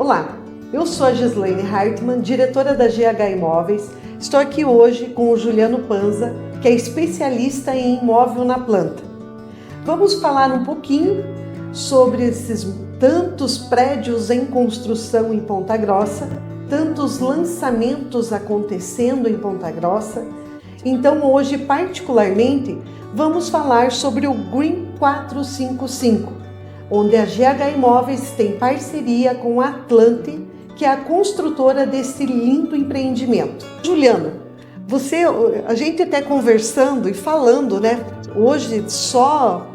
Olá, eu sou a Gislaine Hartmann, diretora da GH Imóveis. Estou aqui hoje com o Juliano Panza, que é especialista em imóvel na planta. Vamos falar um pouquinho sobre esses tantos prédios em construção em Ponta Grossa, tantos lançamentos acontecendo em Ponta Grossa. Então hoje, particularmente, vamos falar sobre o Green 455, onde a GH Imóveis tem parceria com a Atlante, que é a construtora desse lindo empreendimento. Juliano, a gente até conversando e falando, hoje só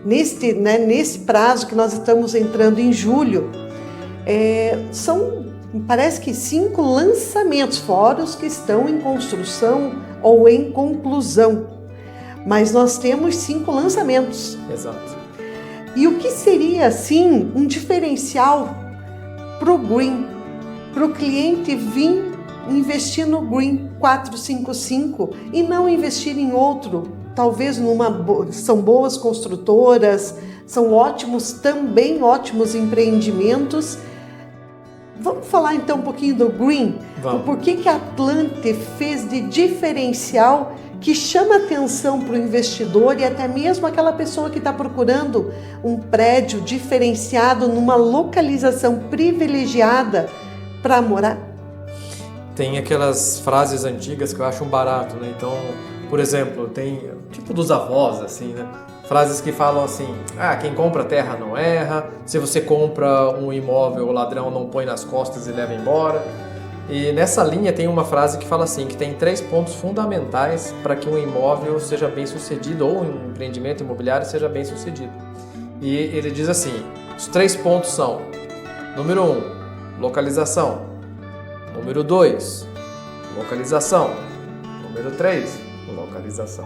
nesse prazo que nós estamos entrando em julho, parece que 5 lançamentos, fora os que estão em construção ou em conclusão, mas nós temos 5 lançamentos. Exato. E o que seria, assim, um diferencial para o Green, para o cliente vir investir no Green 455 e não investir em outro? Talvez são boas construtoras, são ótimos empreendimentos. Vamos falar então um pouquinho do Green? Vamos. Por que a Atlante fez de diferencial que chama atenção para o investidor e até mesmo aquela pessoa que está procurando um prédio diferenciado numa localização privilegiada para morar? Tem aquelas frases antigas que eu acho um barato, né? Então, por exemplo, tem tipo dos avós, assim, né? Frases que falam assim: quem compra terra não erra, se você compra um imóvel, o ladrão não põe nas costas e leva embora. E nessa linha tem uma frase que fala assim, que tem 3 pontos fundamentais para que um imóvel seja bem sucedido ou um empreendimento imobiliário seja bem sucedido. E ele diz assim, os 3 pontos são: número 1, localização; número 2, localização; número 3, localização.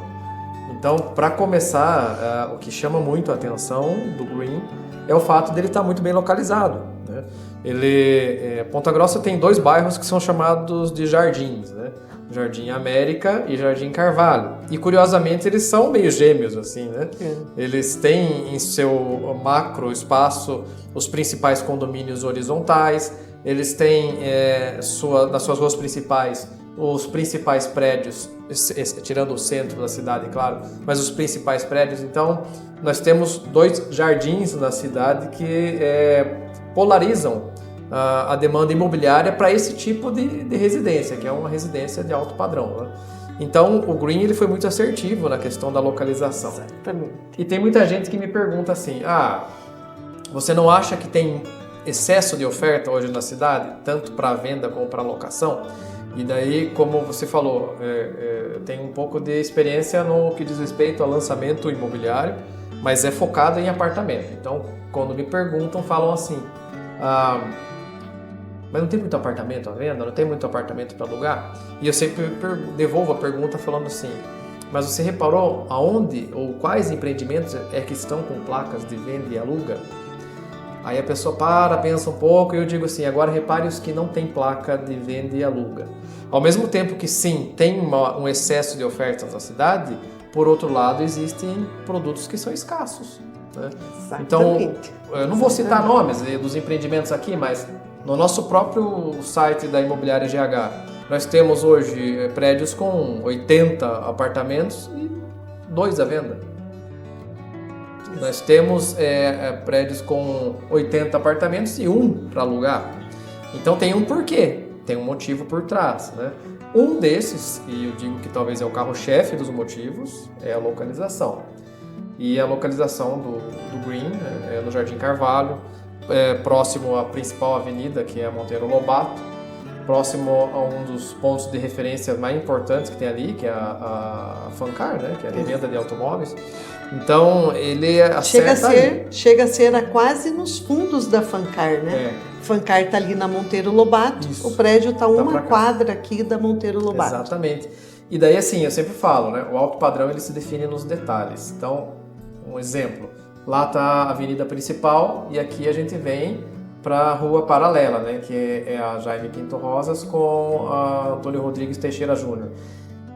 Então, para começar, o que chama muito a atenção do Green é o fato dele estar muito bem localizado, né? Ponta Grossa tem 2 bairros que são chamados de jardins, né? Jardim América e Jardim Carvalho. E curiosamente eles são meio gêmeos, assim, né? Eles têm em seu macro espaço os principais condomínios horizontais, eles têm nas suas ruas principais os principais prédios, tirando o centro da cidade, claro, mas os principais prédios. Então, nós temos 2 jardins na cidade que polarizam a demanda imobiliária para esse tipo de residência, que é uma residência de alto padrão, né? Então, o Green ele foi muito assertivo na questão da localização. Exatamente. E tem muita gente que me pergunta assim, você não acha que tem excesso de oferta hoje na cidade, tanto para venda como para locação? E daí, como você falou, eu tenho um pouco de experiência no que diz respeito ao lançamento imobiliário, mas é focado em apartamento. Então, quando me perguntam, falam assim, mas não tem muito apartamento à venda? Não tem muito apartamento para alugar? E eu sempre devolvo a pergunta falando assim, mas você reparou aonde ou quais empreendimentos que estão com placas de venda e aluga? Aí a pessoa pensa um pouco e eu digo assim, agora repare os que não tem placa de venda e aluga. Ao mesmo tempo que sim, tem um excesso de ofertas na cidade, por outro lado existem produtos que são escassos, né? Então, eu não vou citar nomes dos empreendimentos aqui, mas no nosso próprio site da Imobiliária GH, nós temos hoje prédios com 80 apartamentos e 2 à venda. Nós temos prédios com 80 apartamentos e 1 para alugar. Então tem um porquê, tem um motivo por trás, né? Um desses, e eu digo que talvez é o carro-chefe dos motivos, é a localização. E a localização do Green é no Jardim Carvalho, próximo à principal avenida, que é a Monteiro Lobato, próximo a um dos pontos de referência mais importantes que tem ali, que é a Fancar, né? Que é a revenda de automóveis. Então, ele chega a ser quase nos fundos da Fancar, né? Fancar está ali na Monteiro Lobato, isso. O prédio está uma quadra aqui da Monteiro Lobato. Exatamente. E daí, assim, eu sempre falo, né? O alto padrão ele se define nos detalhes. Então, um exemplo, lá está a avenida principal e aqui a gente vem para a rua paralela, né? Que é a Jaime Quinto Rosas com a Antônio Rodrigues Teixeira Júnior.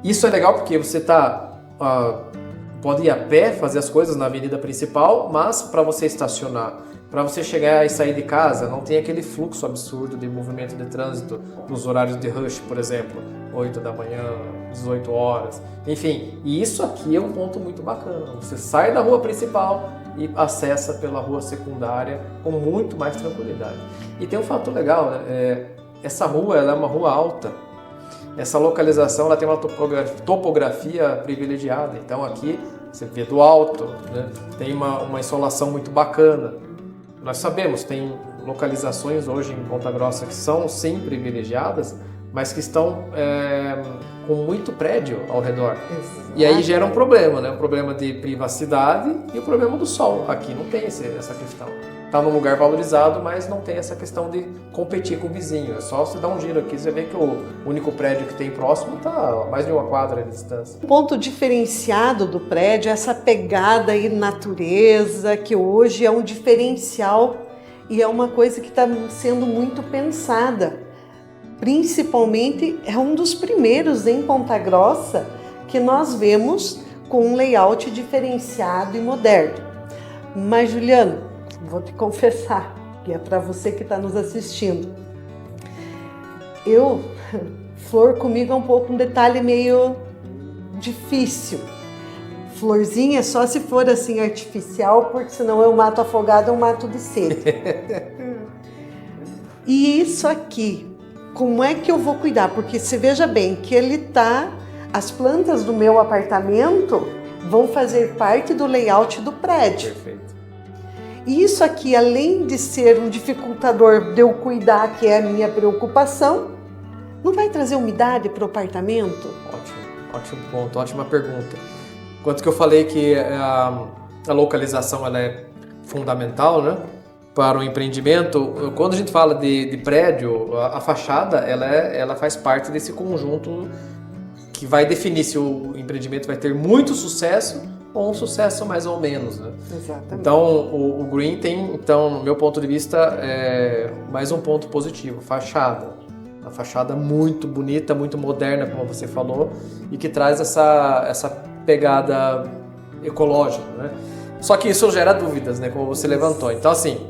Isso é legal porque você está pode ir a pé, fazer as coisas na avenida principal, mas para você estacionar, para você chegar e sair de casa, não tem aquele fluxo absurdo de movimento de trânsito nos horários de rush, por exemplo, 8 da manhã, 18 horas, enfim. E isso aqui é um ponto muito bacana. Você sai da rua principal e acessa pela rua secundária com muito mais tranquilidade. E tem um fato legal, né? Essa rua ela é uma rua alta. Essa localização ela tem uma topografia privilegiada. Então aqui você vê do alto, né? Tem uma insolação muito bacana. Nós sabemos, tem localizações hoje em Ponta Grossa que são sim privilegiadas, mas que estão com muito prédio ao redor. Exato. E aí gera um problema, né? Um problema de privacidade e o problema do sol. Aqui não tem essa questão. Está num lugar valorizado, mas não tem essa questão de competir com o vizinho. É só você dar um giro aqui, você vê que o único prédio que tem próximo está a mais de uma quadra de distância. O ponto diferenciado do prédio é essa pegada aí natureza, que hoje é um diferencial e é uma coisa que está sendo muito pensada. Principalmente, é um dos primeiros em Ponta Grossa que nós vemos com um layout diferenciado e moderno. Mas, Juliano, vou te confessar, que é para você que está nos assistindo. Flor comigo é um pouco um detalhe meio difícil. Florzinha só se for assim artificial, porque senão eu mato afogado, eu mato de sede. E isso aqui, como é que eu vou cuidar? Porque você veja bem que as plantas do meu apartamento vão fazer parte do layout do prédio. Perfeito. E isso aqui, além de ser um dificultador de eu cuidar, que é a minha preocupação, não vai trazer umidade para o apartamento? Ótimo ponto, ótima pergunta. Quanto que eu falei que a localização ela é fundamental, né, para o empreendimento, quando a gente fala de prédio, a fachada ela faz parte desse conjunto que vai definir se o empreendimento vai ter muito sucesso ou um sucesso mais ou menos, né? Exatamente. Então, o Green tem, então, no meu ponto de vista, mais um ponto positivo, fachada. Uma fachada muito bonita, muito moderna, como você falou, e que traz essa pegada ecológica, né? Só que isso gera dúvidas, né, como você levantou. Então, assim,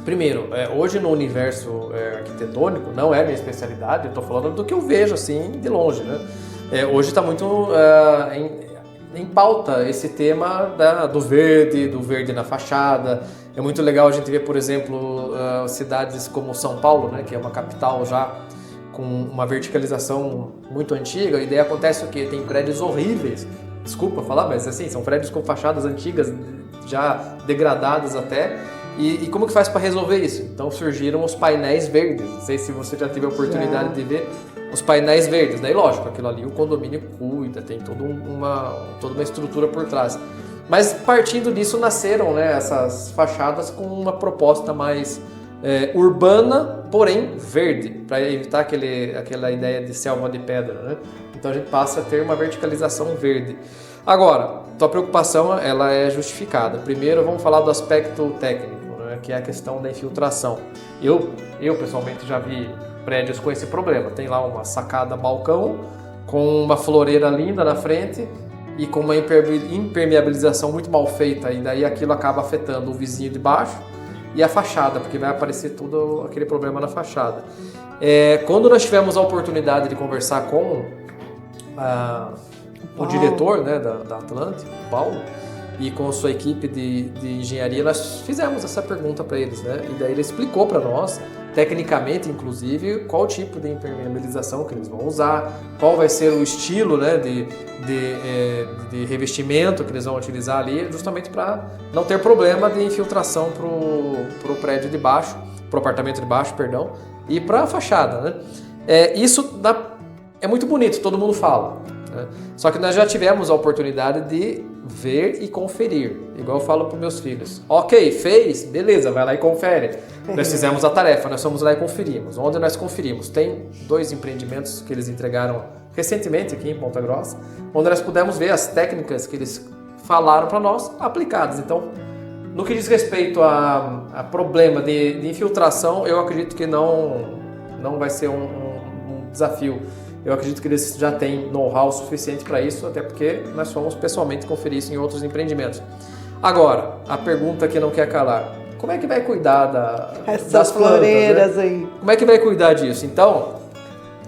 primeiro, hoje no universo arquitetônico, não é minha especialidade, eu estou falando do que eu vejo, assim, de longe, né? Hoje está muito em pauta esse tema do verde na fachada. É muito legal a gente ver, por exemplo, cidades como São Paulo, né, que é uma capital já com uma verticalização muito antiga, e daí acontece o quê? Tem prédios horríveis, desculpa falar, mas assim, são prédios com fachadas antigas, já degradadas até, e como que faz para resolver isso? Então surgiram os painéis verdes, não sei se você já teve a oportunidade de ver, os painéis verdes, daí lógico, aquilo ali o condomínio cuida, tem toda uma estrutura por trás. Mas partindo disso nasceram, né, essas fachadas com uma proposta mais urbana, porém verde, para evitar aquela ideia de selva de pedra, né? Então a gente passa a ter uma verticalização verde. Agora, tua preocupação ela é justificada. Primeiro vamos falar do aspecto técnico, né, que é a questão da infiltração. Eu pessoalmente já vi prédios com esse problema. Tem lá uma sacada balcão com uma floreira linda na frente e com uma impermeabilização muito mal feita, e daí aquilo acaba afetando o vizinho de baixo e a fachada, porque vai aparecer todo aquele problema na fachada. Quando nós tivemos a oportunidade de conversar com o diretor, né, da Atlântico, Paulo, e com a sua equipe de engenharia, nós fizemos essa pergunta para eles, né? E daí ele explicou para nós, tecnicamente inclusive, qual tipo de impermeabilização que eles vão usar, qual vai ser o estilo, né, de revestimento que eles vão utilizar ali, justamente para não ter problema de infiltração para o prédio de baixo, para o apartamento de baixo, perdão, e para a fachada, né? Isso é muito bonito, todo mundo fala, né? Só que nós já tivemos a oportunidade de ver e conferir, igual eu falo para meus filhos. Ok, fez? Beleza, vai lá e confere. Nós fizemos a tarefa, nós fomos lá e conferimos. Onde nós conferimos? Tem 2 empreendimentos que eles entregaram recentemente aqui em Ponta Grossa, onde nós pudemos ver as técnicas que eles falaram para nós aplicadas. Então, no que diz respeito a problema de infiltração, eu acredito que não vai ser um desafio. eu acredito que eles já têm know-how suficiente para isso, até porque nós fomos pessoalmente conferir isso em outros empreendimentos. Agora, a pergunta que não quer calar, como é que vai cuidar das floreiras, plantas, né? aí? Como é que vai cuidar disso? Então,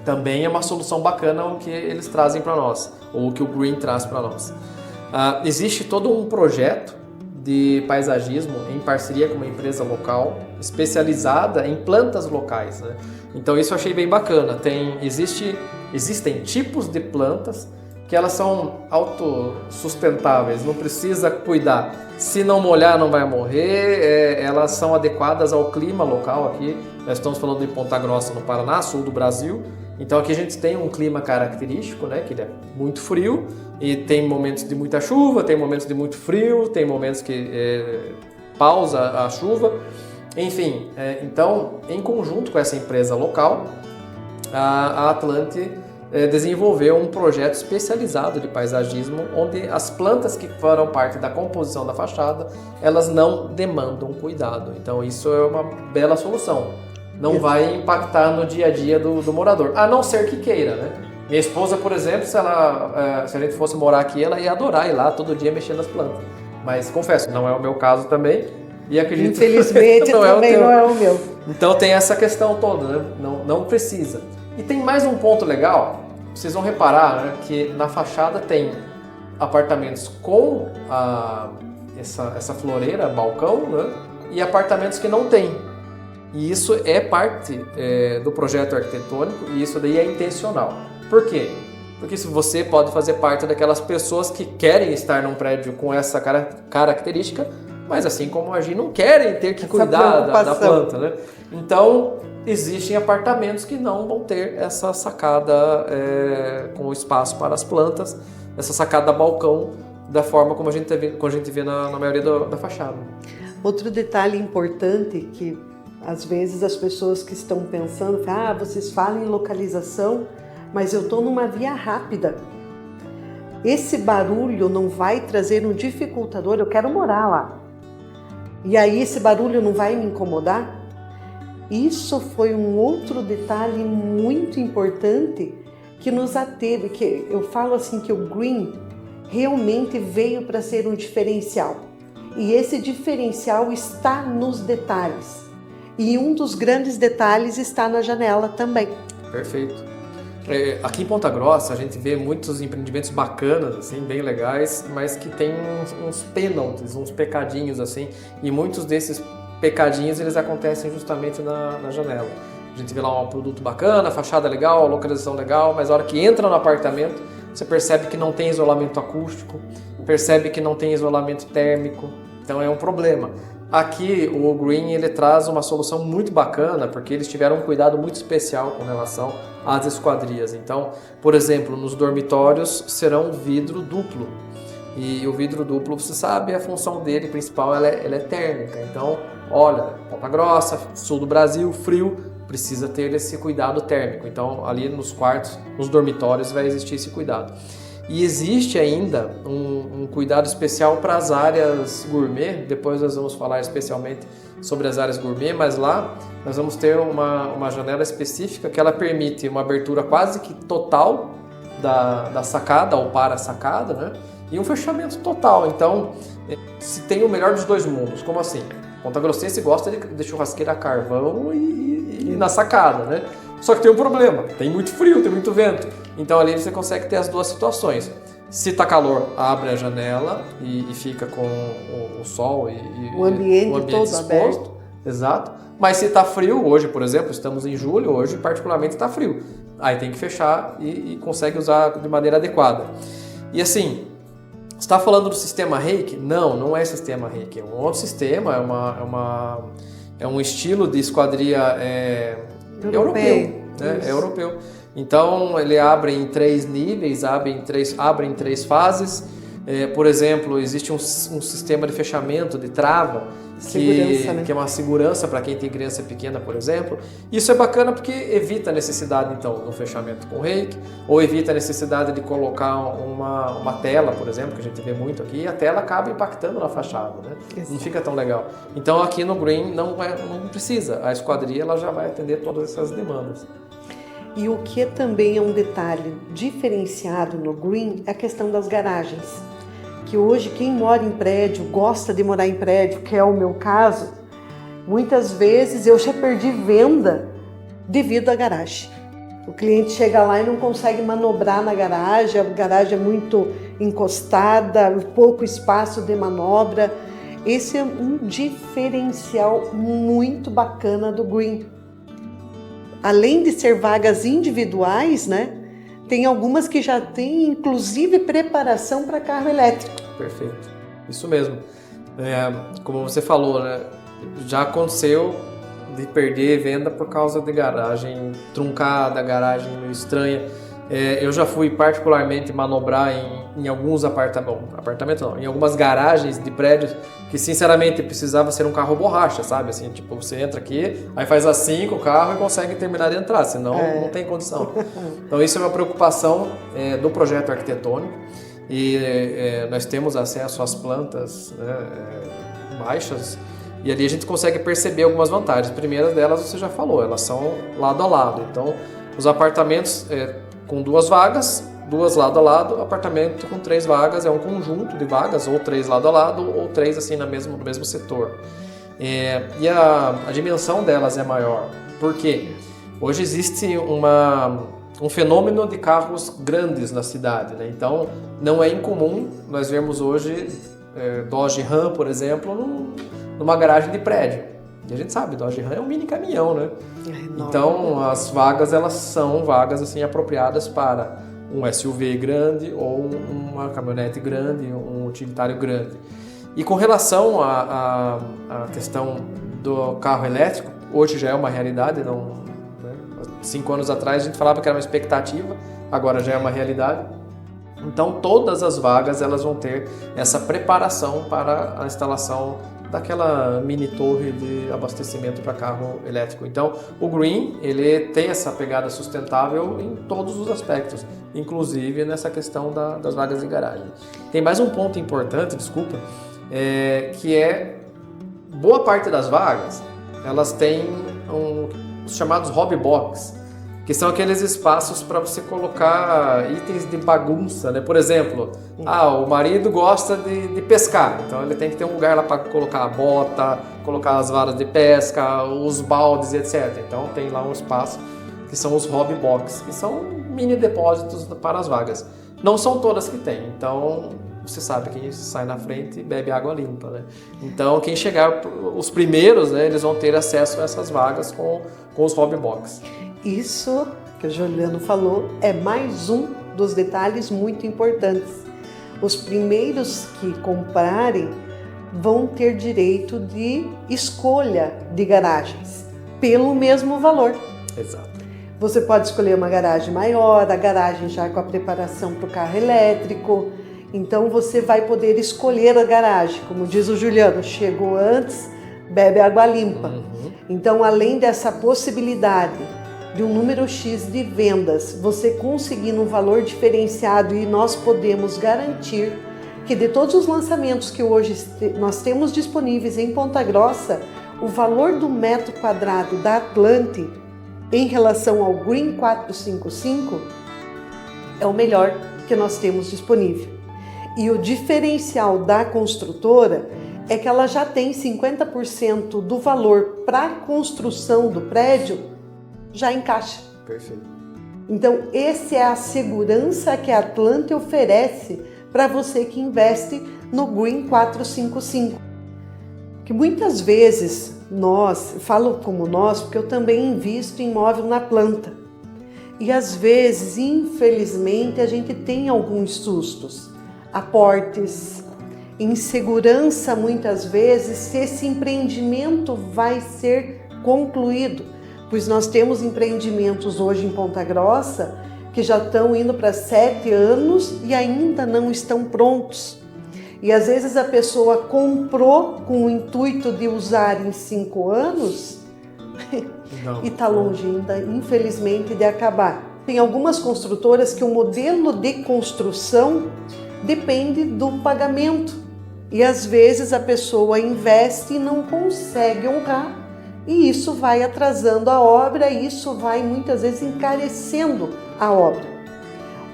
também é uma solução bacana o que eles trazem para nós, ou o que o Green traz para nós. Existe todo um projeto de paisagismo em parceria com uma empresa local especializada em plantas locais, né? Então isso eu achei bem bacana. Existem tipos de plantas que elas são autossustentáveis, não precisa cuidar. Se não molhar, não vai morrer, elas são adequadas ao clima local aqui. Nós estamos falando de Ponta Grossa, no Paraná, sul do Brasil. Então aqui a gente tem um clima característico, né, que ele é muito frio e tem momentos de muita chuva, tem momentos de muito frio, tem momentos que pausa a chuva. Enfim, então em conjunto com essa empresa local, a Atlante desenvolveu um projeto especializado de paisagismo, onde as plantas que farão parte da composição da fachada, elas não demandam cuidado. Então isso é uma bela solução. Não vai impactar no dia a dia do morador, a não ser que queira, né? Minha esposa, por exemplo, se a gente fosse morar aqui, ela ia adorar ir lá todo dia mexer nas plantas. Mas confesso, não é o meu caso também. E acredito infelizmente não também não é o meu. Então tem essa questão toda, né? Não precisa. E tem mais um ponto legal, vocês vão reparar, né, que na fachada tem apartamentos com essa floreira, balcão, né, e apartamentos que não tem. E isso é parte do projeto arquitetônico e isso daí é intencional. Por quê? Porque se você pode fazer parte daquelas pessoas que querem estar num prédio com essa característica, mas assim como a gente não querem ter que cuidar da planta, né? Então, existem apartamentos que não vão ter essa sacada com espaço para as plantas, essa sacada balcão, da forma como a gente vê na maioria da fachada. Outro detalhe importante que às vezes as pessoas que estão pensando, vocês falam em localização, mas eu estou numa via rápida. Esse barulho não vai trazer um dificultador, eu quero morar lá. E aí esse barulho não vai me incomodar? Isso foi um outro detalhe muito importante que nos ateve, que eu falo assim que o Green realmente veio para ser um diferencial. E esse diferencial está nos detalhes. E um dos grandes detalhes está na janela também. Perfeito. Aqui em Ponta Grossa a gente vê muitos empreendimentos bacanas, assim, bem legais, mas que tem uns pênaltis, uns pecadinhos assim, e muitos desses pecadinhos eles acontecem justamente na janela. A gente vê lá um produto bacana, fachada legal, localização legal, mas a hora que entra no apartamento, você percebe que não tem isolamento acústico, percebe que não tem isolamento térmico, então é um problema. Aqui o Green ele traz uma solução muito bacana, porque eles tiveram um cuidado muito especial com relação às esquadrias. Então, por exemplo, nos dormitórios serão vidro duplo. E o vidro duplo, você sabe, a função dele principal ela é térmica. Então, olha, Ponta Grossa, sul do Brasil, frio, precisa ter esse cuidado térmico. Então, ali nos quartos, nos dormitórios vai existir esse cuidado. E existe ainda um cuidado especial para as áreas gourmet, depois nós vamos falar especialmente sobre as áreas gourmet, mas lá nós vamos ter uma janela específica que ela permite uma abertura quase que total da sacada ou para a sacada, né? E um fechamento total. Então, se tem o melhor dos dois mundos, como assim? Ponta Grossense gosta de churrasqueira a carvão e na sacada, né? Só que tem um problema, tem muito frio, tem muito vento. Então ali você consegue ter as duas situações. Se tá calor, abre a janela e fica com o sol e o ambiente todo exposto. aberto. Exato. Mas se tá frio, hoje, por exemplo, estamos em julho, hoje particularmente está frio. Aí tem que fechar e consegue usar de maneira adequada. E assim, você está falando do sistema Reiki? Não é sistema Reiki. É um outro sistema, é um estilo de esquadria europeu. Né? É europeu. Então ele abre em 3 níveis, abre em 3 fases. Por exemplo, existe um sistema de fechamento, de trava, que é uma segurança para quem tem criança pequena, por exemplo. Isso é bacana porque evita a necessidade, então, do fechamento com reiki, ou evita a necessidade de colocar uma tela, por exemplo, que a gente vê muito aqui, e a tela acaba impactando na fachada, né? Não fica tão legal. Então aqui no Green não precisa, a esquadria ela já vai atender todas essas demandas. E o que também é um detalhe diferenciado no Green é a questão das garagens. Que hoje quem mora em prédio, gosta de morar em prédio, que é o meu caso, muitas vezes eu já perdi venda devido à garagem. O cliente chega lá e não consegue manobrar na garagem, a garagem é muito encostada, pouco espaço de manobra. Esse é um diferencial muito bacana do Green. Além de ser vagas individuais, né, tem algumas que já têm inclusive preparação para carro elétrico. Perfeito, isso mesmo. Como você falou, né, já aconteceu de perder venda por causa de garagem truncada, garagem estranha. Eu já fui particularmente manobrar em alguns em algumas garagens de prédios que sinceramente precisava ser um carro borracha, sabe? Assim, tipo, você entra aqui, aí faz assim com o carro e consegue terminar de entrar, senão não tem condição. Então isso é uma preocupação do projeto arquitetônico e nós temos acesso às plantas, né, baixas. E ali a gente consegue perceber algumas vantagens. A primeira delas você já falou, elas são lado a lado. Então, os apartamentos com 2 vagas, 2 lado a lado, apartamento com 3 vagas, é um conjunto de vagas, ou 3 lado a lado, ou 3 assim no mesmo setor. E a dimensão delas é maior. Por quê? Hoje existe um fenômeno de carros grandes na cidade, né? Então, não é incomum nós vermos hoje Dodge Ram, por exemplo, numa garagem de prédio. E a gente sabe, Dodge Ram é um mini caminhão, né? Então, as vagas, elas são vagas assim apropriadas para um SUV grande ou uma caminhonete grande, um utilitário grande. E com relação à questão do carro elétrico, hoje já é uma realidade, né? 5 anos atrás a gente falava que era uma expectativa, agora já é uma realidade. Então, todas as vagas, elas vão ter essa preparação para a instalação daquela mini torre de abastecimento para carro elétrico. Então, o Green, ele tem essa pegada sustentável em todos os aspectos, inclusive nessa questão das vagas de garagem. Tem mais um ponto importante, desculpa, que é boa parte das vagas, elas têm os chamados hobby box, que são aqueles espaços para você colocar itens de bagunça, né? Por exemplo, o marido gosta de pescar, então ele tem que ter um lugar lá para colocar a bota, colocar as varas de pesca, os baldes, etc. Então tem lá um espaço que são os hobby box, que são mini depósitos para as vagas. Não são todas que tem, então você sabe, quem sai na frente bebe água limpa, né? Então quem chegar, os primeiros, né, eles vão ter acesso a essas vagas com os hobby box. Isso que o Juliano falou é mais um dos detalhes muito importantes. Os primeiros que comprarem vão ter direito de escolha de garagens pelo mesmo valor. Exato. Você pode escolher uma garagem maior, a garagem já com a preparação para o carro elétrico. Então você vai poder escolher a garagem. Como diz o Juliano, chegou antes, bebe água limpa. Então, além dessa possibilidade de um número X de vendas, você conseguindo um valor diferenciado, e nós podemos garantir que de todos os lançamentos que hoje nós temos disponíveis em Ponta Grossa, o valor do metro quadrado da Atlante em relação ao Green 455 é o melhor que nós temos disponível. E o diferencial da construtora é que ela já tem 50% do valor para a construção do prédio já encaixa. Perfeito. Então, essa é a segurança que a Atlante oferece para você que investe no Green 455. Que muitas vezes falo como nós, porque eu também invisto em imóvel na planta. E às vezes, infelizmente, a gente tem alguns sustos, aportes, insegurança muitas vezes se esse empreendimento vai ser concluído. Pois nós temos empreendimentos hoje em Ponta Grossa que já estão indo para 7 anos e ainda não estão prontos. E às vezes a pessoa comprou com o intuito de usar em 5 anos e está longe ainda, infelizmente, de acabar. Tem algumas construtoras que o modelo de construção depende do pagamento. E às vezes a pessoa investe e não consegue honrar e isso vai atrasando a obra, e isso vai muitas vezes encarecendo a obra.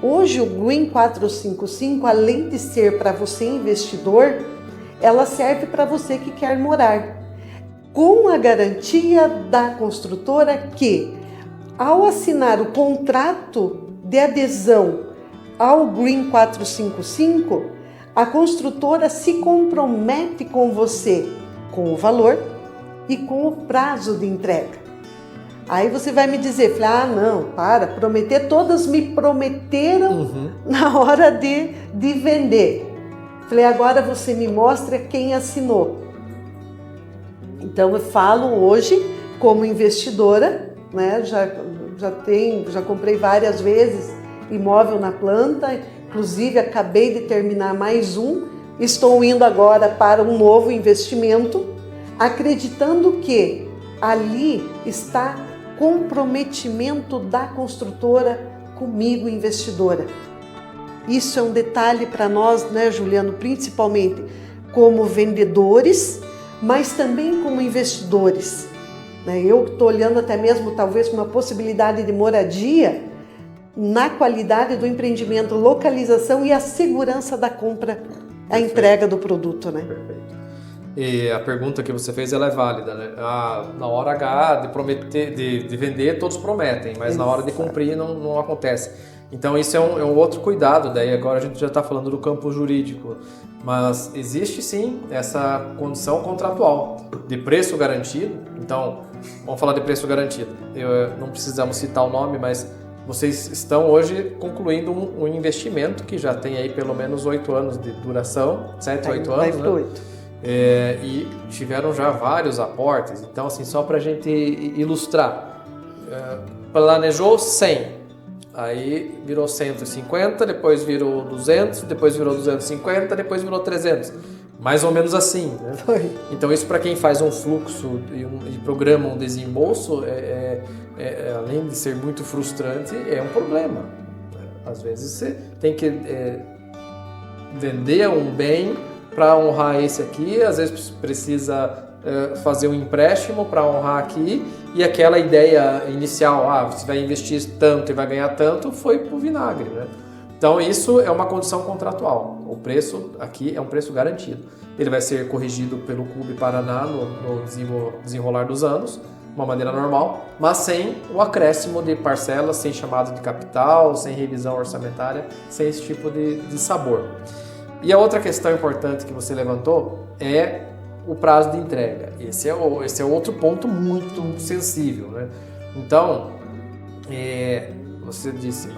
Hoje o Green 455, além de ser para você investidor, ela serve para você que quer morar, com a garantia da construtora que, ao assinar o contrato de adesão ao Green 455, a construtora se compromete com você com o valor e com o prazo de entrega. Aí você vai me dizer, não, prometer, todas me prometeram na hora de vender. Falei, agora você me mostra quem assinou. Então eu falo hoje como investidora, né? Já comprei várias vezes imóvel na planta, inclusive acabei de terminar mais um, estou indo agora para um novo investimento, acreditando que ali está comprometimento da construtora comigo, investidora. Isso é um detalhe para nós, né, Juliano, principalmente como vendedores, mas também como investidores. Eu estou olhando até mesmo talvez uma possibilidade de moradia na qualidade do empreendimento, localização e a segurança da compra, a entrega do produto, né? Perfeito. E a pergunta que você fez, ela é válida, né? Na hora H de prometer, de vender, todos prometem, mas na hora de cumprir não acontece. Então isso é um outro cuidado, daí agora a gente já está falando do campo jurídico, mas existe sim essa condição contratual de preço garantido. Então, vamos falar de preço garantido. Não precisamos citar o nome, mas vocês estão hoje concluindo um investimento que já tem aí pelo menos 8 anos de duração, 7, 8 anos, né? 8. E tiveram já vários aportes. Então, assim, só para a gente ilustrar, planejou 100, aí virou 150, depois virou 200, depois virou 250, depois virou 300. Mais ou menos assim, né? Foi. Então, isso para quem faz um fluxo e programa um desembolso, além de ser muito frustrante, é um problema. Às vezes você tem que vender um bem para honrar esse aqui, às vezes precisa fazer um empréstimo para honrar aqui, e aquela ideia inicial, você vai investir tanto e vai ganhar tanto, foi pro vinagre, né? Então isso é uma condição contratual. O preço aqui é um preço garantido. Ele vai ser corrigido pelo Clube Paraná no desenrolar dos anos, de uma maneira normal, mas sem o acréscimo de parcelas, sem chamada de capital, sem revisão orçamentária, sem esse tipo de sabor. E a outra questão importante que você levantou é o prazo de entrega. Esse é outro ponto muito sensível, né? Então, você disse,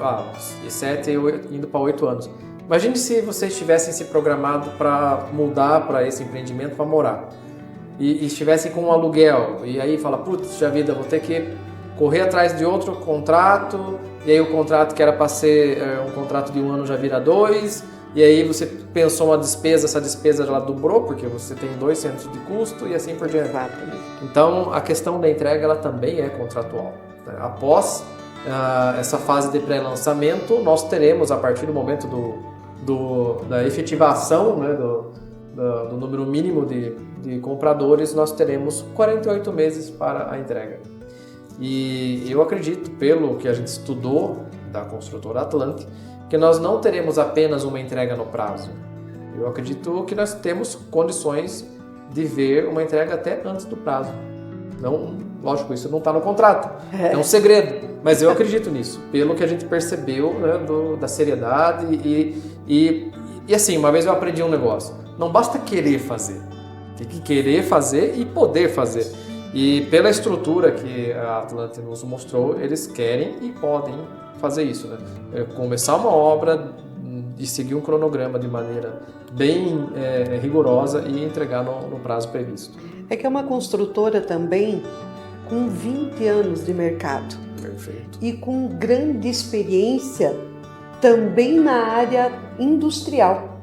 7 indo para 8 anos. Imagine se vocês tivessem se programado para mudar para esse empreendimento para morar. E estivessem com um aluguel. E aí fala, putz, já vida, vou ter que correr atrás de outro contrato. E aí o contrato que era para ser um contrato de 1 ano já vira 2. E aí você pensou uma despesa, essa despesa ela dobrou, porque você tem 2 centros de custo e assim por diante. Então, a questão da entrega ela também é contratual. Após essa fase de pré-lançamento, nós teremos, a partir do momento da efetivação, né, do número mínimo de compradores, nós teremos 48 meses para a entrega. E eu acredito, pelo que a gente estudou da construtora Atlante, que nós não teremos apenas uma entrega no prazo. Eu acredito que nós temos condições de ver uma entrega até antes do prazo. Não, lógico, isso não está no contrato, é um segredo, mas eu acredito nisso, pelo que a gente percebeu, né, da seriedade e assim, uma vez eu aprendi um negócio, não basta querer fazer, tem que querer fazer e poder fazer. E pela estrutura que a Atlante nos mostrou, eles querem e podem fazer isso, né? Começar uma obra e seguir um cronograma de maneira bem rigorosa e entregar no prazo previsto. É que é uma construtora também com 20 anos de mercado. Perfeito. E com grande experiência também na área industrial.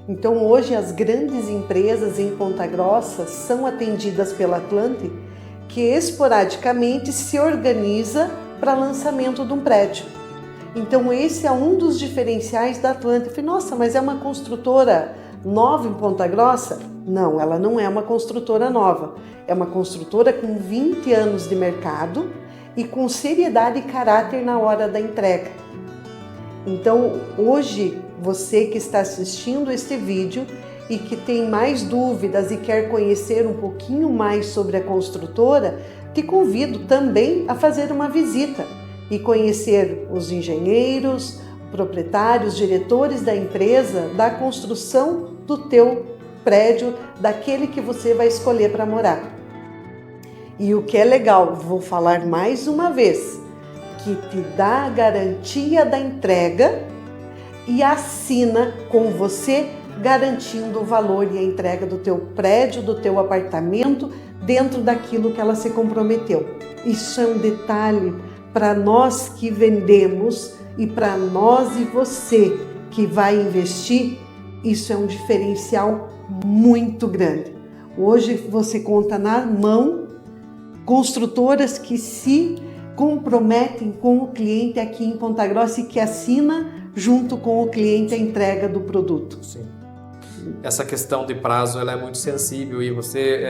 Então hoje as grandes empresas em Ponta Grossa são atendidas pela Atlante, que esporadicamente se organiza para lançamento de um prédio. Então esse é um dos diferenciais da Atlante. Eu falei, nossa, mas é uma construtora nova em Ponta Grossa? Não, ela não é uma construtora nova. É uma construtora com 20 anos de mercado e com seriedade e caráter na hora da entrega. Então, hoje, você que está assistindo este vídeo e que tem mais dúvidas e quer conhecer um pouquinho mais sobre a construtora, te convido também a fazer uma visita e conhecer os engenheiros, proprietários, diretores da empresa, da construção do teu prédio, daquele que você vai escolher para morar. E o que é legal, vou falar mais uma vez, que te dá a garantia da entrega e assina com você, garantindo o valor e a entrega do teu prédio, do teu apartamento, dentro daquilo que ela se comprometeu. Isso é um detalhe para nós que vendemos e para nós e você que vai investir, isso é um diferencial muito grande. Hoje você conta na mão construtoras que se comprometem com o cliente aqui em Ponta Grossa e que assina junto com o cliente a entrega do produto. Sim. Essa questão de prazo ela é muito sensível e você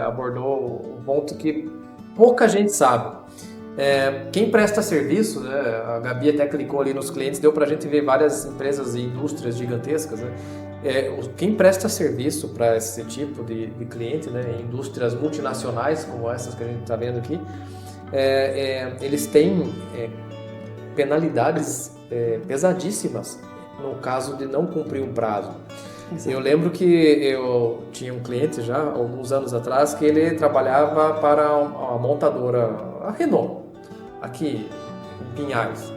abordou um ponto que pouca gente sabe. Quem presta serviço, né, a Gabi até clicou ali nos clientes, deu para a gente ver várias empresas e indústrias gigantescas, né? Quem presta serviço para esse tipo de cliente, né, indústrias multinacionais como essas que a gente está vendo aqui, eles têm penalidades pesadíssimas no caso de não cumprir um prazo. Exato. Eu lembro que eu tinha um cliente já, alguns anos atrás, que ele trabalhava para a montadora, a Renault, aqui em Pinhais.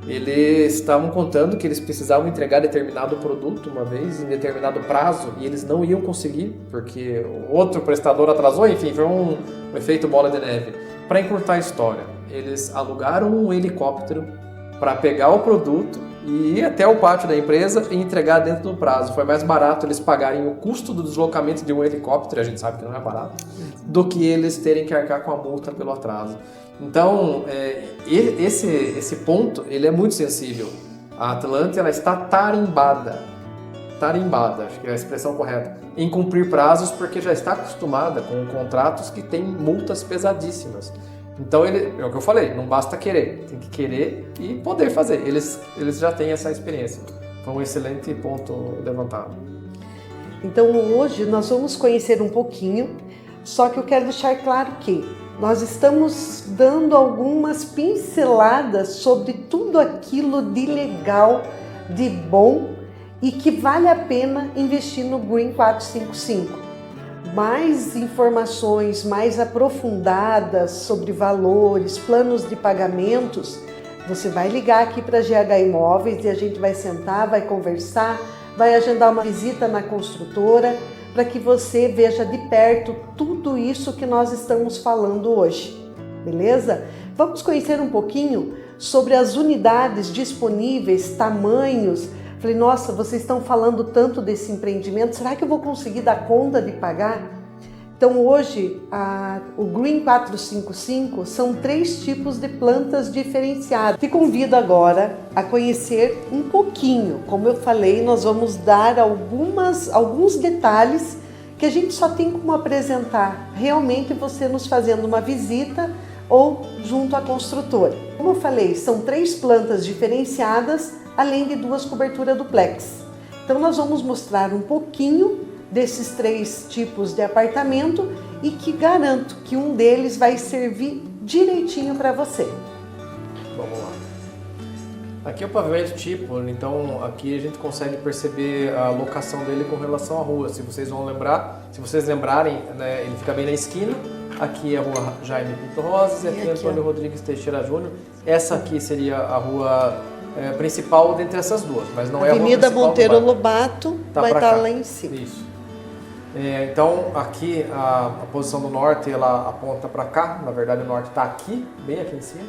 Eles estavam contando que eles precisavam entregar determinado produto uma vez, em determinado prazo, e eles não iam conseguir, porque o outro prestador atrasou, enfim, foi um efeito bola de neve. Para encurtar a história, eles alugaram um helicóptero para pegar o produto e ir até o pátio da empresa e entregar dentro do prazo. Foi mais barato eles pagarem o custo do deslocamento de um helicóptero, a gente sabe que não é barato, do que eles terem que arcar com a multa pelo atraso. Então, esse ponto ele é muito sensível. A Atlante ela está tarimbada, acho que é a expressão correta, em cumprir prazos porque já está acostumada com contratos que têm multas pesadíssimas. Então, é o que eu falei, não basta querer, tem que querer e poder fazer. Eles já têm essa experiência. Foi um excelente ponto levantado. Então, hoje nós vamos conhecer um pouquinho, só que eu quero deixar claro que nós estamos dando algumas pinceladas sobre tudo aquilo de legal, de bom e que vale a pena investir no Green 455. Mais informações mais aprofundadas sobre valores, planos de pagamentos, você vai ligar aqui para a GH Imóveis e a gente vai sentar, vai conversar, vai agendar uma visita na construtora para que você veja de perto tudo isso que nós estamos falando hoje, beleza? Vamos conhecer um pouquinho sobre as unidades disponíveis, tamanhos. Falei, nossa, vocês estão falando tanto desse empreendimento, será que eu vou conseguir dar conta de pagar? Então hoje, o Green 455 são 3 tipos de plantas diferenciadas. Te convido agora a conhecer um pouquinho. Como eu falei, nós vamos dar alguns detalhes que a gente só tem como apresentar realmente você nos fazendo uma visita ou junto à construtora. Como eu falei, são 3 plantas diferenciadas, além de 2 coberturas duplex. Então nós vamos mostrar um pouquinho desses 3 tipos de apartamento e que garanto que um deles vai servir direitinho para você. Vamos lá. Aqui é o pavimento tipo, então aqui a gente consegue perceber a locação dele com relação à rua. Se vocês lembrarem, né, ele fica bem na esquina. Aqui é a rua Jaime Pinto Rosas e aqui é Antônio Rodrigues Teixeira Júnior. Essa aqui seria a rua principal dentre essas duas, mas não é a rua Avenida principal. Monteiro Lobato vai estar lá em cima. Isso. Então aqui a posição do norte ela aponta para cá, na verdade o norte está aqui, bem aqui em cima.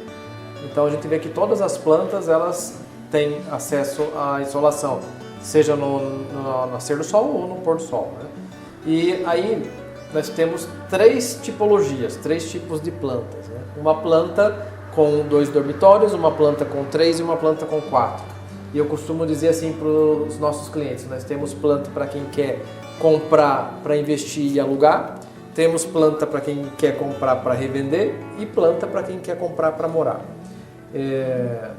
Então a gente vê que todas as plantas elas têm acesso à insolação, seja no nascer do sol ou no pôr do sol, né? E aí nós temos 3 tipologias, 3 tipos de plantas, né? Uma planta com 2 dormitórios, uma planta com 3 e uma planta com 4. E eu costumo dizer assim para os nossos clientes, nós temos planta para quem quer comprar para investir e alugar, temos planta para quem quer comprar para revender e planta para quem quer comprar para morar.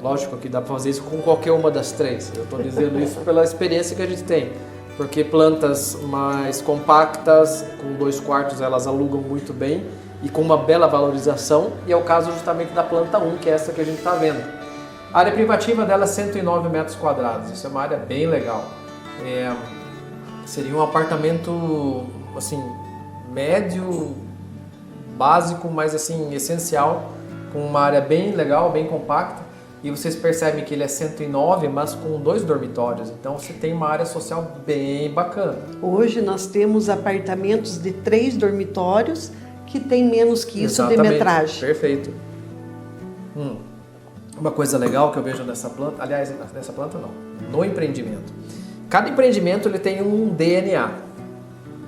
Lógico que dá para fazer isso com qualquer uma das três, eu estou dizendo isso pela experiência que a gente tem, porque plantas mais compactas, com 2 quartos, elas alugam muito bem e com uma bela valorização, e é o caso justamente da planta 1, que é essa que a gente está vendo. A área privativa dela é 109 metros quadrados, isso é uma área bem legal. Seria um apartamento assim, médio, básico, mas assim, essencial, com uma área bem legal, bem compacta. E vocês percebem que ele é 109, mas com 2 dormitórios, então você tem uma área social bem bacana. Hoje nós temos apartamentos de 3 dormitórios que tem menos que isso de metragem. Perfeito. Uma coisa legal que eu vejo nessa planta, aliás, nessa planta não, no empreendimento. Cada empreendimento ele tem um DNA.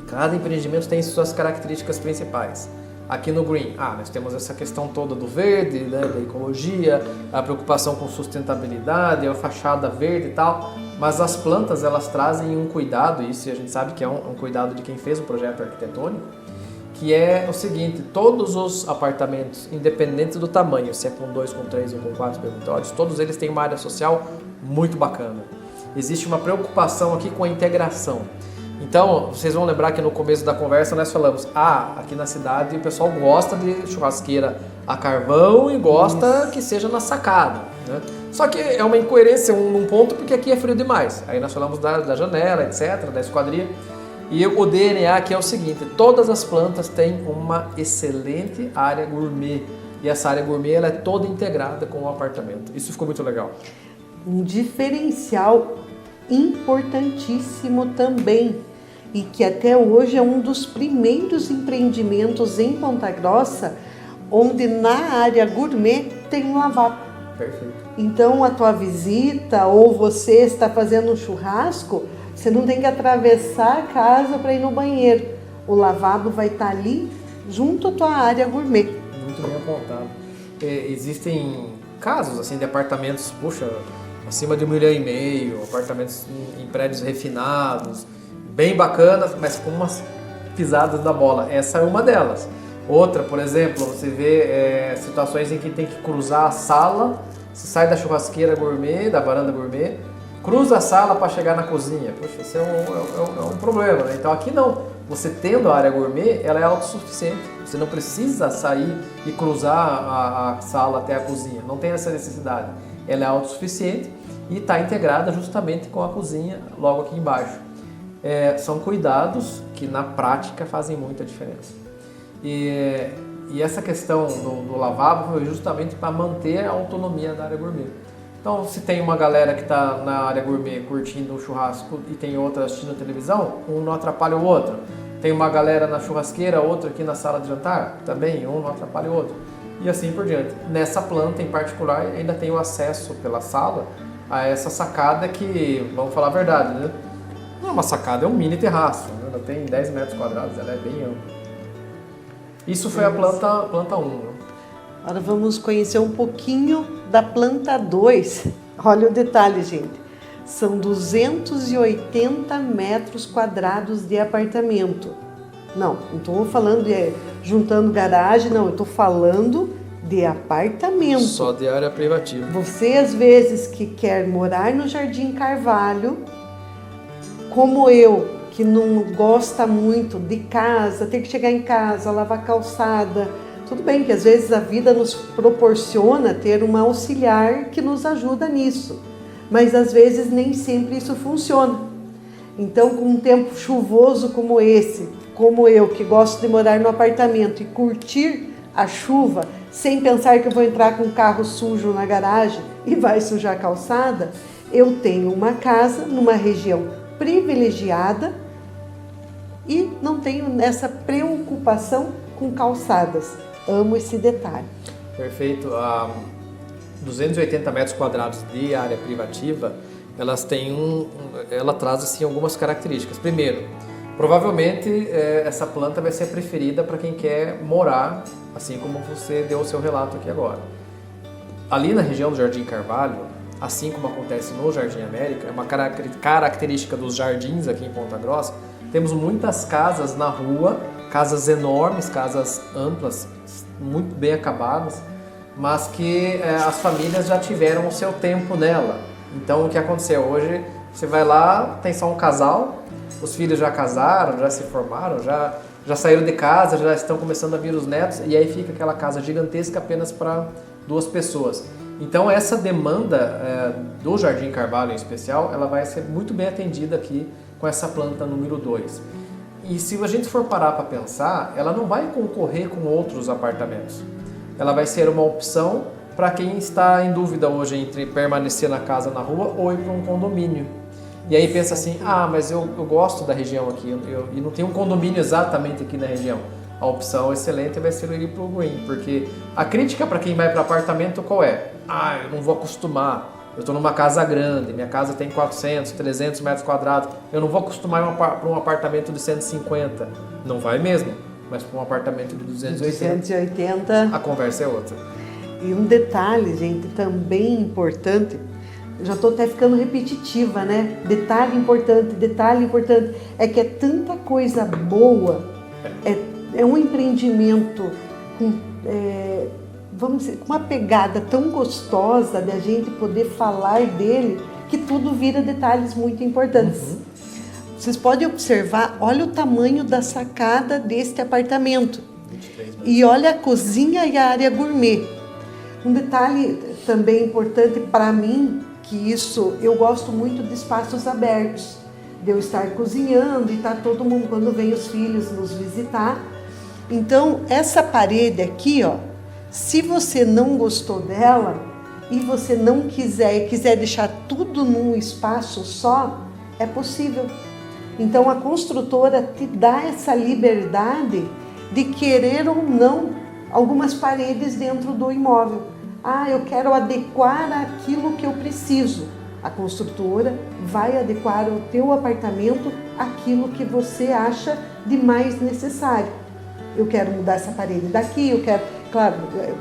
Cada empreendimento tem suas características principais. Aqui no Green, nós temos essa questão toda do verde, né, da ecologia, a preocupação com sustentabilidade, a fachada verde e tal, mas as plantas elas trazem um cuidado, e isso a gente sabe que é um cuidado de quem fez o projeto arquitetônico, que é o seguinte: todos os apartamentos, independente do tamanho, se é com 2, com 3 ou com 4 dormitórios, todos eles têm uma área social muito bacana. Existe uma preocupação aqui com a integração. Então, vocês vão lembrar que no começo da conversa nós falamos, aqui na cidade o pessoal gosta de churrasqueira a carvão e gosta que seja na sacada, né? Só que é uma incoerência num ponto, porque aqui é frio demais. Aí nós falamos da janela, etc., da esquadria. E o DNA aqui é o seguinte: todas as plantas têm uma excelente área gourmet. E essa área gourmet ela é toda integrada com o apartamento. Isso ficou muito legal. Um diferencial importantíssimo também, e que até hoje é um dos primeiros empreendimentos em Ponta Grossa, onde na área gourmet tem um lavabo. Perfeito. Então a tua visita ou você está fazendo um churrasco, você não tem que atravessar a casa para ir no banheiro. O lavabo vai estar ali junto à tua área gourmet. Muito bem apontado. Existem casos assim de apartamentos, acima de 1,5 milhão, apartamentos em prédios refinados, bem bacanas, mas com umas pisadas da bola. Essa é uma delas. Outra, por exemplo, você vê situações em que tem que cruzar a sala, você sai da churrasqueira gourmet, da varanda gourmet, cruza a sala para chegar na cozinha. Poxa, isso é um problema, né? Então aqui não. Você tendo a área gourmet, ela é autossuficiente. Você não precisa sair e cruzar a sala até a cozinha. Não tem essa necessidade. Ela é autossuficiente e está integrada justamente com a cozinha logo aqui embaixo. São cuidados que na prática fazem muita diferença. E essa questão do lavabo foi justamente para manter a autonomia da área gourmet. Então, se tem uma galera que está na área gourmet curtindo um churrasco e tem outra assistindo televisão, um não atrapalha o outro. Tem uma galera na churrasqueira, outra aqui na sala de jantar, também um não atrapalha o outro. E assim por diante. Nessa planta em particular, ainda tem o acesso pela sala a essa sacada que, vamos falar a verdade, né? Não é uma sacada, é um mini terraço, né? Ela tem 10 metros quadrados, ela é bem ampla. Isso foi a planta 1. Né? Agora vamos conhecer um pouquinho da planta 2. Olha o detalhe, gente. São 280 metros quadrados de apartamento. Não estou falando de juntando garagem, não. Eu estou falando de apartamento. Só de área privativa. Você, às vezes, que quer morar no Jardim Carvalho, como eu, que não gosta muito de casa, ter que chegar em casa, lavar calçada. Tudo bem que às vezes a vida nos proporciona ter uma auxiliar que nos ajuda nisso, mas às vezes nem sempre isso funciona. Então, com um tempo chuvoso como esse, como eu, que gosto de morar no apartamento e curtir a chuva, sem pensar que eu vou entrar com o carro sujo na garagem e vai sujar a calçada, eu tenho uma casa numa região privilegiada e não tenho essa preocupação com calçadas. Amo esse detalhe. Perfeito. 280 metros quadrados de área privativa, ela traz assim, algumas características. Primeiro, provavelmente essa planta vai ser preferida para quem quer morar, assim como você deu o seu relato aqui agora. Ali na região do Jardim Carvalho, assim como acontece no Jardim América, é uma característica dos jardins aqui em Ponta Grossa, temos muitas casas na rua, casas enormes, casas amplas, muito bem acabadas, mas que as famílias já tiveram o seu tempo nela. Então o que aconteceu hoje, você vai lá, tem só um casal, os filhos já casaram, já se formaram, já saíram de casa, já estão começando a vir os netos, e aí fica aquela casa gigantesca apenas para 2 pessoas. Então essa demanda do Jardim Carvalho em especial, ela vai ser muito bem atendida aqui com essa planta número 2. E se a gente for parar para pensar, ela não vai concorrer com outros apartamentos. Ela vai ser uma opção para quem está em dúvida hoje entre permanecer na casa na rua ou ir para um condomínio. E aí pensa assim, mas eu gosto da região aqui e não tem um condomínio exatamente aqui na região. A opção excelente vai ser ir para o Green, porque a crítica para quem vai para apartamento qual é? Eu não vou acostumar, eu estou numa casa grande, minha casa tem 400, 300 metros quadrados, eu não vou acostumar para um apartamento de 150. Não vai mesmo, mas para um apartamento de 280, a conversa é outra. E um detalhe, gente, também importante, já estou até ficando repetitiva, né? Detalhe importante, é que é tanta coisa boa, é um empreendimento com, vamos dizer, com uma pegada tão gostosa de a gente poder falar dele, que tudo vira detalhes muito importantes. Uhum. Vocês podem observar, olha o tamanho da sacada deste apartamento. 23 metros. E olha a cozinha e a área gourmet. Um detalhe também importante para mim, que isso, eu gosto muito de espaços abertos, de eu estar cozinhando e tá todo mundo, quando vem os filhos nos visitar. Então, essa parede aqui, ó, se você não gostou dela e você não quiser deixar tudo num espaço só, é possível. Então, a construtora te dá essa liberdade de querer ou não algumas paredes dentro do imóvel. Eu quero adequar aquilo que eu preciso. A construtora vai adequar ao teu apartamento aquilo que você acha de mais necessário. Eu quero mudar essa parede daqui, eu quero... Claro,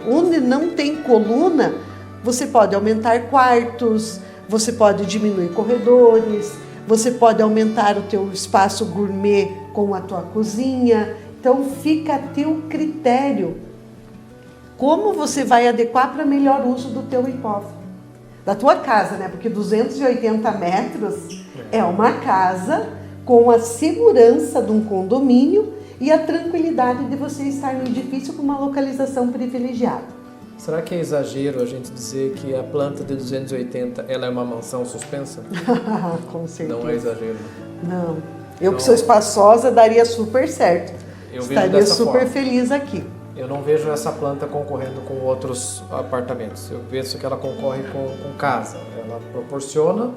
onde não tem coluna, você pode aumentar quartos, você pode diminuir corredores, você pode aumentar o teu espaço gourmet com a tua cozinha. Então, fica a teu critério. Como você vai adequar para melhor uso do teu imóvel, da tua casa, né? Porque 280 metros é uma casa com a segurança de um condomínio e a tranquilidade de você estar no edifício com uma localização privilegiada. Será que é exagero a gente dizer que a planta de 280 ela é uma mansão suspensa? Com certeza. Não é exagero. Não. Eu que sou espaçosa daria super certo. Estaria super feliz aqui. Eu não vejo essa planta concorrendo com outros apartamentos. Eu penso que ela concorre com casa. Ela proporciona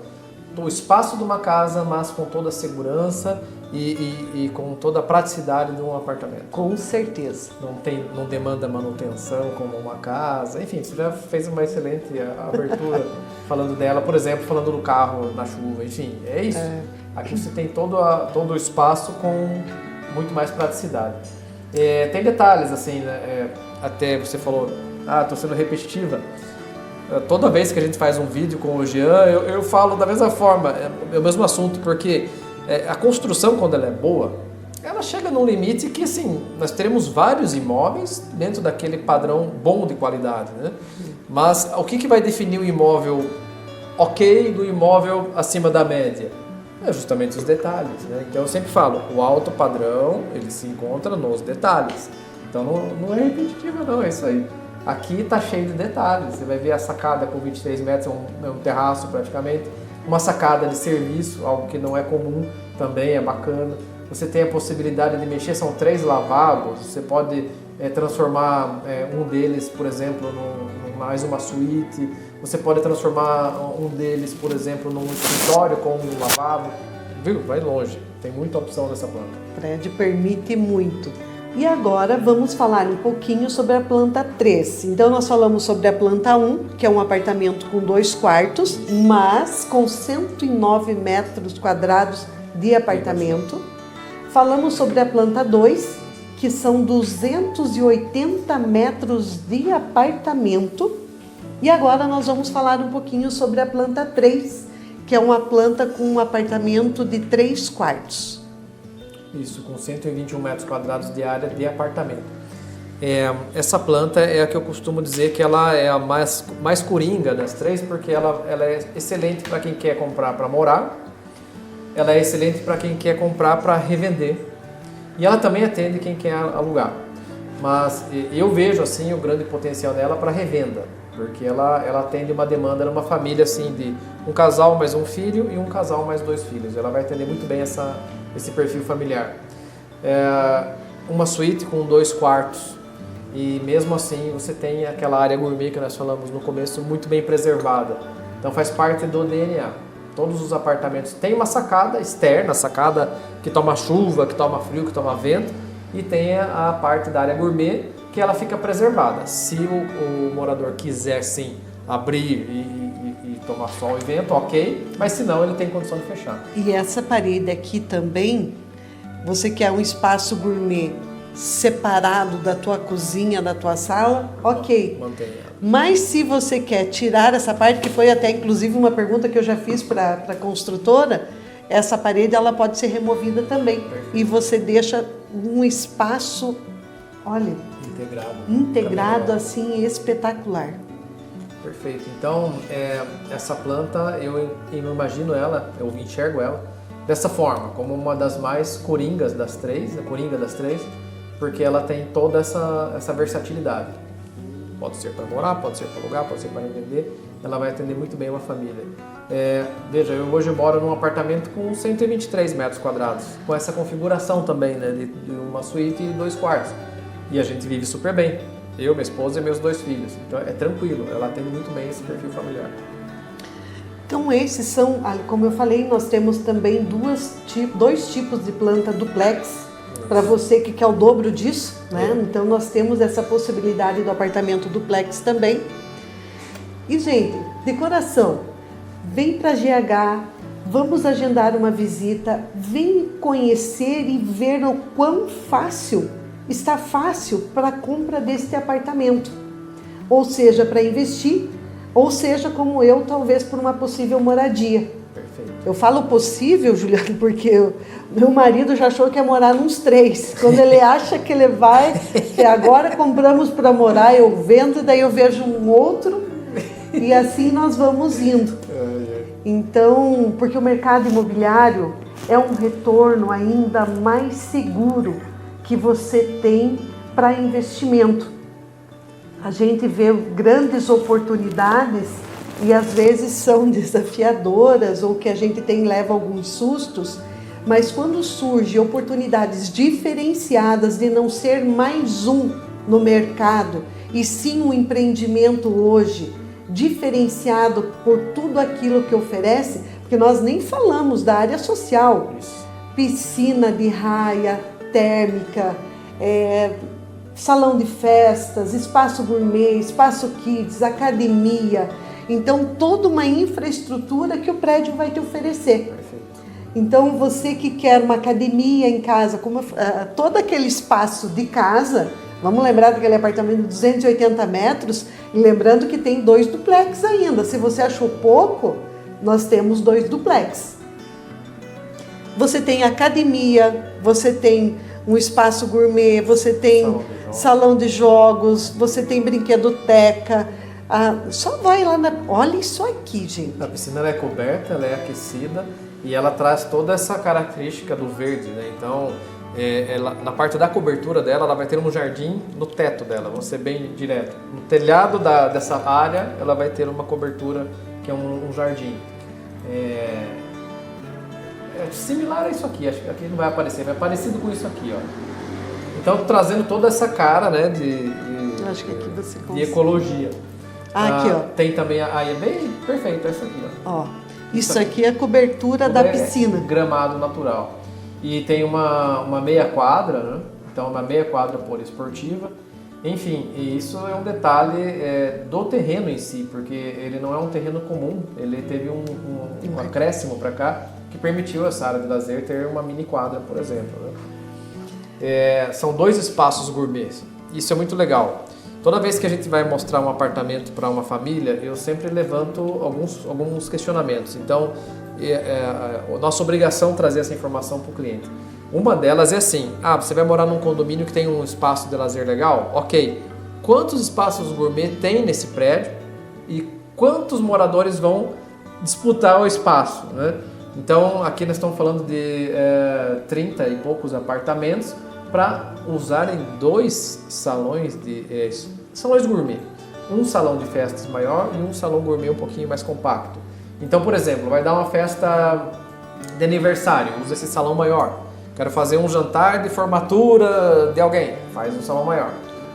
o espaço de uma casa, mas com toda a segurança e com toda a praticidade de um apartamento. Com certeza. Não demanda manutenção como uma casa. Enfim, você já fez uma excelente abertura falando dela, por exemplo, falando do carro na chuva. Enfim, é isso. Aqui você tem todo o espaço com muito mais praticidade. Tem detalhes, assim, né? Até você falou, estou sendo repetitiva. Toda vez que a gente faz um vídeo com o Jean, eu falo da mesma forma, é o mesmo assunto, porque a construção, quando ela é boa, ela chega num limite que, assim, nós teremos vários imóveis dentro daquele padrão bom de qualidade, né? Mas o que vai definir o imóvel ok do imóvel acima da média? É justamente os detalhes, né? Então eu sempre falo, o alto padrão, ele se encontra nos detalhes. Então não é repetitivo não, é isso aí. Aqui tá cheio de detalhes, você vai ver a sacada com 23 metros, é um terraço praticamente, uma sacada de serviço, algo que não é comum, também é bacana. Você tem a possibilidade de mexer, são 3 lavabos, você pode transformar um deles, por exemplo, mais uma suíte. Você pode transformar um deles, por exemplo, num escritório com um lavabo. Viu? Vai longe. Tem muita opção nessa planta. O prédio permite muito. E agora vamos falar um pouquinho sobre a planta 3. Então nós falamos sobre a planta 1, que é um apartamento com 2 quartos, mas com 109 metros quadrados de apartamento. Falamos sobre a planta 2, que são 280 metros de apartamento. E agora nós vamos falar um pouquinho sobre a planta 3, que é uma planta com um apartamento de 3 quartos. Isso, com 121 metros quadrados de área de apartamento. Essa planta é a que eu costumo dizer que ela é a mais coringa das três, porque ela é excelente para quem quer comprar para morar, ela é excelente para quem quer comprar para revender, e ela também atende quem quer alugar. Mas eu vejo assim o grande potencial dela para revenda, porque ela atende uma demanda numa família assim de um casal mais um filho e um casal mais 2 filhos. Ela vai atender muito bem esse perfil familiar. Uma suíte com 2 quartos e mesmo assim você tem aquela área gourmet que nós falamos no começo muito bem preservada. Então faz parte do DNA. Todos os apartamentos têm uma sacada externa, sacada que toma chuva, que toma frio, que toma vento, e tem a parte da área gourmet que ela fica preservada. Se o morador quiser sim abrir e tomar sol e vento, ok, mas se não, ele tem condição de fechar. E essa parede aqui também, você quer um espaço gourmet separado da tua cozinha, da tua sala, ok. Mantenha. Mas se você quer tirar essa parte, que foi até inclusive uma pergunta que eu já fiz para a construtora, essa parede ela pode ser removida também. Perfeito. E você deixa um espaço, olha, integrado assim, espetacular. Perfeito. Então, essa planta, eu imagino ela, eu enxergo ela dessa forma, como uma das mais coringas das três, a coringa das três, porque ela tem toda essa versatilidade. Pode ser para morar, pode ser para alugar, pode ser para revender, ela vai atender muito bem uma família. Veja, eu hoje moro num apartamento com 123 metros quadrados, com essa configuração também, né, de uma suíte e 2 quartos. E a gente vive super bem, eu, minha esposa e meus 2 filhos. Então é tranquilo, ela atende muito bem esse perfil familiar. Então esses são, como eu falei, nós temos também 2 tipos de planta duplex, para você que quer o dobro disso, né? Então nós temos essa possibilidade do apartamento duplex também. E gente, de coração, vem para GH, vamos agendar uma visita, vem conhecer e ver o quão está fácil para a compra deste apartamento. Ou seja, para investir, ou seja, como eu, talvez por uma possível moradia. Perfeito. Eu falo possível, Juliano, porque meu marido já achou que ia morar nos 3. Quando ele acha que ele vai, que agora compramos para morar, eu vendo, daí eu vejo um outro, e assim nós vamos indo. Então, porque o mercado imobiliário é um retorno ainda mais seguro que você tem para investimento. A gente vê grandes oportunidades e às vezes são desafiadoras ou que a gente leva alguns sustos, mas quando surgem oportunidades diferenciadas de não ser mais um no mercado e sim um empreendimento hoje diferenciado por tudo aquilo que oferece, porque nós nem falamos da área social, piscina de raia, térmica, salão de festas, espaço gourmet, espaço kids, academia. Então, toda uma infraestrutura que o prédio vai te oferecer. Perfeito. Então, você que quer uma academia em casa, todo aquele espaço de casa, vamos lembrar daquele apartamento de 280 metros, e lembrando que tem 2 duplex ainda. Se você achou pouco, nós temos 2 duplex. Você tem academia, você tem um espaço gourmet, você tem salão de jogos, você tem brinquedoteca. Só vai lá olha isso aqui, gente. A piscina ela é coberta, ela é aquecida e ela traz toda essa característica do verde, né? Então, na parte da cobertura dela, ela vai ter um jardim no teto dela, vamos ser bem direto. No telhado dessa área, ela vai ter uma cobertura que é um jardim. É similar a isso aqui, acho que aqui não vai aparecer, mas é parecido com isso aqui, ó. Então, trazendo toda essa cara, né, acho que aqui você de ecologia. Aqui, ó. Tem também, aí é bem perfeito, essa aqui, ó. Isso aqui é a cobertura da piscina. Gramado natural. E tem uma meia quadra, né? Então uma meia quadra poliesportiva. Enfim, e isso é um detalhe do terreno em si, porque ele não é um terreno comum, ele teve um acréscimo para cá que permitiu essa área de lazer ter uma mini quadra, por exemplo, né? São 2 espaços gourmets, isso é muito legal. Toda vez que a gente vai mostrar um apartamento para uma família, eu sempre levanto alguns questionamentos. Então, nossa obrigação é trazer essa informação para o cliente. Uma delas é assim, você vai morar num condomínio que tem um espaço de lazer legal? Ok, quantos espaços gourmet tem nesse prédio e quantos moradores vão disputar o espaço, né? Então, aqui nós estamos falando de 30 e poucos apartamentos para usarem 2 salões salões gourmet. Um salão de festas maior e um salão gourmet um pouquinho mais compacto. Então, por exemplo, vai dar uma festa de aniversário, usa esse salão maior. Quero fazer um jantar de formatura de alguém, faz um salão maior.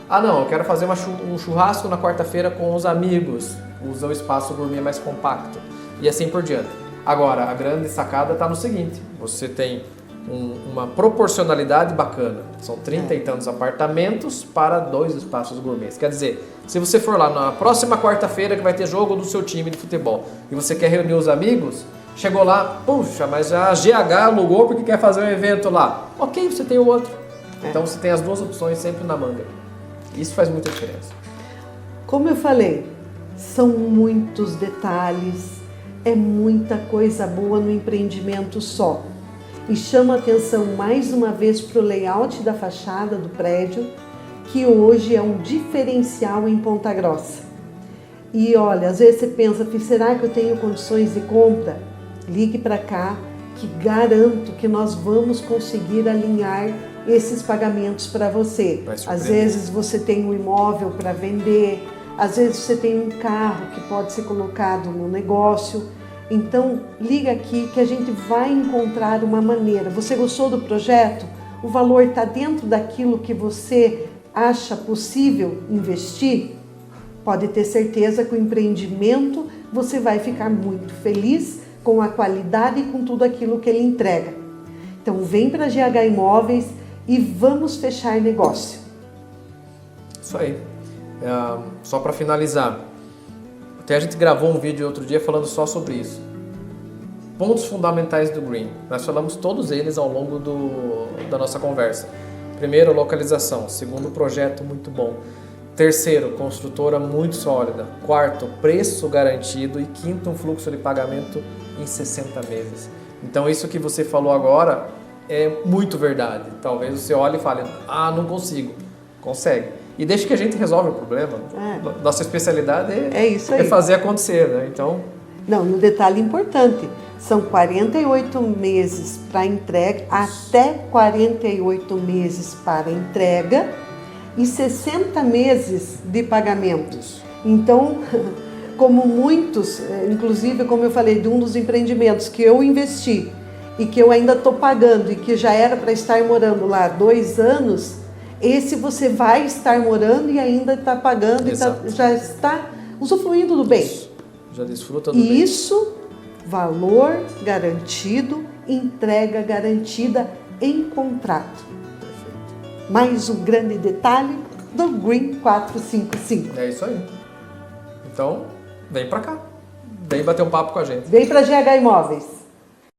Não, eu quero fazer um churrasco na quarta-feira com os amigos, usa o espaço gourmet mais compacto. E assim por diante. Agora, a grande sacada está no seguinte, você tem uma proporcionalidade bacana. São 30 e tantos apartamentos para 2 espaços gourmets. Quer dizer, se você for lá na próxima quarta-feira que vai ter jogo do seu time de futebol e você quer reunir os amigos, chegou lá, puxa, mas a GH alugou porque quer fazer um evento lá. Ok, você tem o outro. Então você tem as 2 opções sempre na manga. Isso faz muita diferença. Como eu falei, são muitos detalhes, é muita coisa boa no empreendimento só. E chama atenção mais uma vez para o layout da fachada do prédio, que hoje é um diferencial em Ponta Grossa. E olha, às vezes você pensa, será que eu tenho condições de compra? Ligue para cá, que garanto que nós vamos conseguir alinhar esses pagamentos para você. Às vezes você tem um imóvel para vender, às vezes você tem um carro que pode ser colocado no negócio. Então, liga aqui que a gente vai encontrar uma maneira. Você gostou do projeto? O valor está dentro daquilo que você acha possível investir? Pode ter certeza que o empreendimento você vai ficar muito feliz com a qualidade e com tudo aquilo que ele entrega. Então, vem para a GH Imóveis e vamos fechar negócio. Isso aí. Só para finalizar, até a gente gravou um vídeo outro dia falando só sobre isso. Pontos fundamentais do Green. Nós falamos todos eles ao longo da nossa conversa. Primeiro, localização. Segundo, projeto muito bom. Terceiro, construtora muito sólida. Quarto, preço garantido. E quinto, um fluxo de pagamento em 60 meses. Então, isso que você falou agora é muito verdade. Talvez você olhe e fale, não consigo. Consegue. E deixa que a gente resolve o problema. Nossa especialidade é fazer acontecer, né? Então... Não, e um detalhe importante, são 48 meses para entrega, até 48 meses para entrega e 60 meses de pagamentos. Então, como muitos, inclusive como eu falei, de um dos empreendimentos que eu investi e que eu ainda estou pagando e que já era para estar morando lá há 2 anos, esse você vai estar morando e ainda está pagando e já está usufruindo do bem. Já desfruta do bem. E isso, valor garantido, entrega garantida em contrato. Perfeito. Mais um grande detalhe do Green 455. É isso aí. Então, vem pra cá. Vem bater um papo com a gente. Vem pra GH Imóveis.